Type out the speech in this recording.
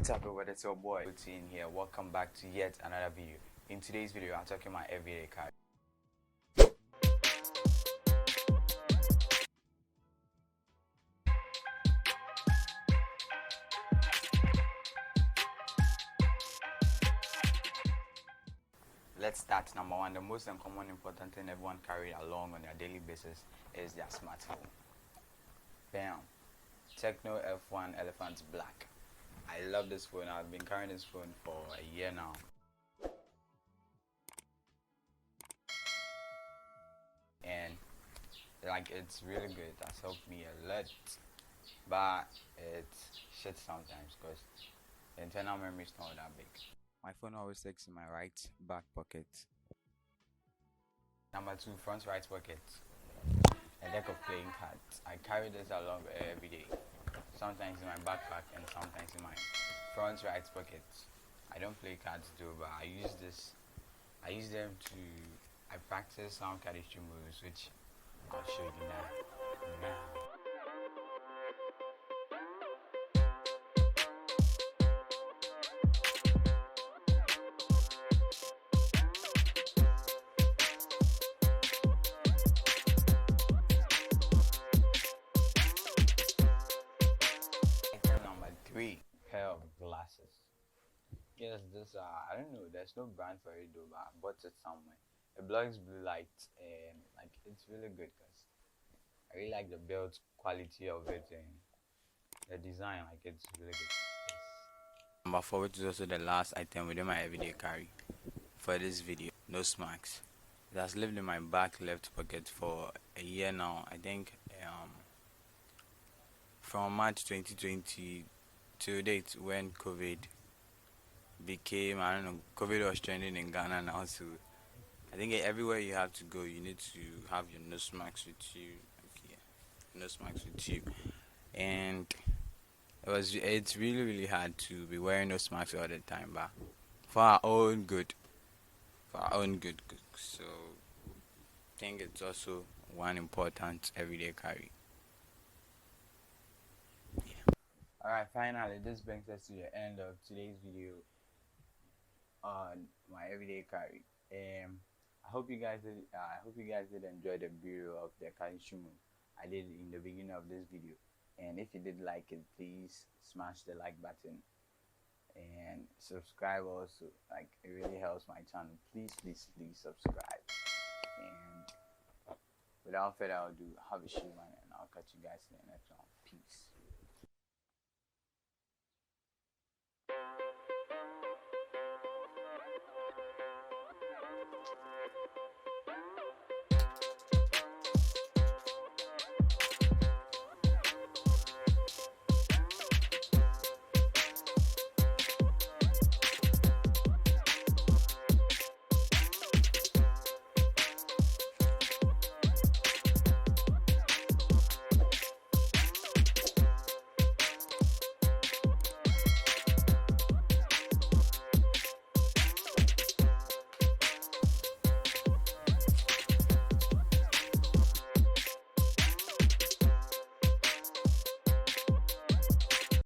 What's up everybody, it's your boy Routine here. Welcome back to yet another video. In today's video I'm talking about everyday car. Let's start. Number one, the most uncommon important thing everyone carry along on their daily basis is their smartphone. Bam. Tecno F1 Elephant Black. I love this phone. I've been carrying this phone for a year now. And like it's really good. It has helped me a lot. But it's shit sometimes because the internal memory is not that big. My phone always sticks in my right back pocket. Number two, front right pocket. A deck of playing cards. I carry this along every day. Sometimes in my backpack and sometimes in my front right pocket. I don't play cards though, but I use them to practice some cardistry moves, which I'll show you now. Number three, pair of glasses. Yes, this I don't know. There's no brand for it though, but I bought it somewhere. It blocks blue light, and like it's really good because I really like the build quality of it and the design. Like it's really good. Yes. Number four, which is also the last item within my everyday carry for this video, nose mask. It has lived in my back left pocket for a year now. I think from March 2020 to date when COVID became, I don't know, COVID was trending in Ghana now, so I think everywhere you have to go, you need to have your nose mask with you. Okay, nose mask with you, and it's really hard to be wearing nose masks all the time, but for our own good, so I think it's also one important everyday carry. Alright, finally, this brings us to the end of today's video on my everyday carry. I hope you guys did enjoy the video of the cardistry move I did in the beginning of this video. And if you did like it, please smash the like button and subscribe also. Like it really helps my channel. Please subscribe. And without further ado, have a shoe man, and I'll catch you guys in the next one. Peace.